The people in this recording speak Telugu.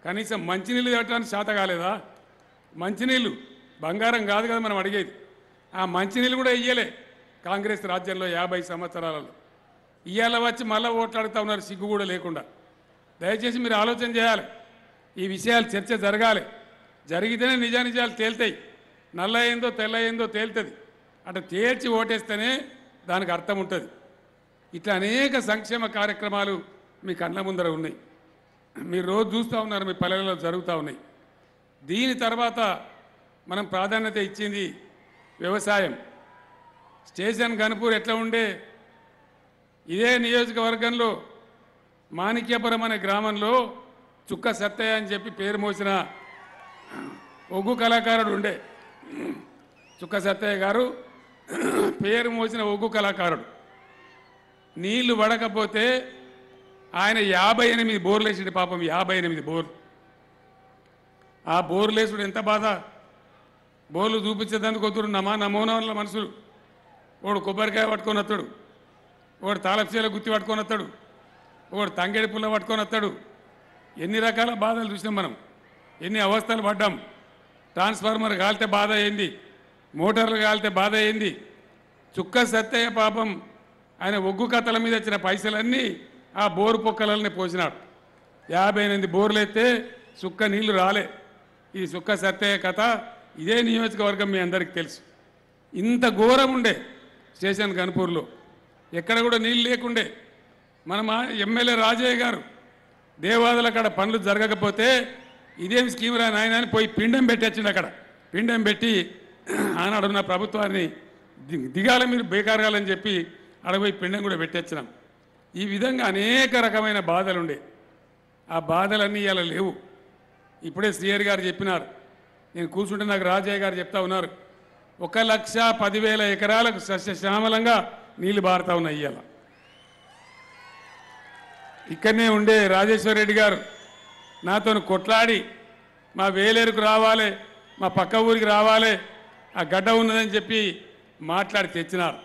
కనీసం మంచినీళ్ళు ఇవ్వడానికి చేత కాలేదా? మంచినీళ్ళు బంగారం కాదు కదా మనం అడిగేది. ఆ మంచినీళ్ళు కూడా ఇయ్యలే కాంగ్రెస్ రాజ్యంలో 50 సంవత్సరాలలో. ఇయ్యాల వచ్చి మళ్ళీ ఓట్లాడుతూ ఉన్నారు సిగ్గు కూడా లేకుండా. దయచేసి మీరు ఆలోచన చేయాలి. ఈ విషయాలు చర్చ జరగాలి. జరిగితేనే నిజానిజాలు తేలుతాయి. నల్ల ఏందో తెల్ల ఏందో తేలుతుంది. అటు తేల్చి ఓటేస్తేనే దానికి అర్థం ఉంటుంది. ఇట్లా అనేక సంక్షేమ కార్యక్రమాలు మీ కళ్ళ ముందర ఉన్నాయి. మీరు రోజు చూస్తూ ఉన్నారు, మీ పల్లెలలో జరుగుతూ ఉన్నాయి. దీని తర్వాత మనం ప్రాధాన్యత ఇచ్చింది వ్యవసాయం. స్టేషన్ గన్పూర్ ఎట్లా ఉండే, ఇదే నియోజకవర్గంలో మాణిక్యపురం అనే గ్రామంలో చుక్క సత్తయ్య అని చెప్పి పేరు మోసిన ఒగ్గు కళాకారుడు ఉండే. చుక్క సత్తయ్య గారు పేరు మోసిన ఒగ్గు కళాకారుడు. నీళ్లు పడకపోతే ఆయన 58 బోర్లు వేసాడు. పాపం 58 బోర్లు. ఆ బోర్లు వేసుడు ఎంత బాధ. బోర్లు చూపించేదానికి వద్దురు నమూనాల మనుషులు. వాడు కొబ్బరికాయ పట్టుకొని వస్తాడు, వాడు తాళపుచేల గుత్తి పట్టుకొని వస్తాడు, వాడు తంగేడి పుల్ల పట్టుకొని వస్తాడు. ఎన్ని రకాల బాధలు చూసినాం మనం, ఎన్ని అవస్థలు పడ్డాం. ట్రాన్స్ఫార్మర్ కాలితే బాధ అయింది, మోటార్లు కాలితే బాధ అయింది. చుక్క సత్తయ్య పాపం ఆయన ఒగ్గు కథల మీద వచ్చిన పైసలన్నీ ఆ బోరు పొక్కలనే పోసినాడు. 58 బోర్లు అయితే చుక్క నీళ్లు రాలే. ఈ చుక్క సత్తయ్య కథ ఇదే నియోజకవర్గం మీ అందరికీ తెలుసు. ఇంత ఘోరం ఉండే స్టేషన్ గన్పూర్లో, ఎక్కడ కూడా నీళ్ళు లేకుండే. మన ఎమ్మెల్యే రాజయ్య గారు దేవాదుల అక్కడ పనులు జరగకపోతే ఇదేం స్కీమ్ రా నాయన అని పోయి పిండం పెట్టి వచ్చిండు. అక్కడ పిండం పెట్టి ఆనాడున్న ప్రభుత్వాన్ని దిగాల మీరు బేకారగాలని చెప్పి అడగపోయి పిండం కూడా పెట్టొచ్చినాం. ఈ విధంగా అనేక రకమైన బాధలు ఉండే. ఆ బాధలన్నీ ఇలా లేవు. ఇప్పుడే శ్రీహరి గారు చెప్పినారు, నేను కూర్చుంటే నాకు రాజయ్య గారు చెప్తా ఉన్నారు, 1,10,000 ఎకరాలకు సస్యశ్యామలంగా నీళ్లు బారుతా ఉన్నాయి. ఇవాళ ఇక్కడనే ఉండే రాజేశ్వర రెడ్డి గారు నాతో కొట్లాడి మా వేలేరుకు రావాలి, మా పక్క ఊరికి రావాలి, ఆ గడ్డ ఉన్నదని చెప్పి మాట్లాడి తెచ్చినారు.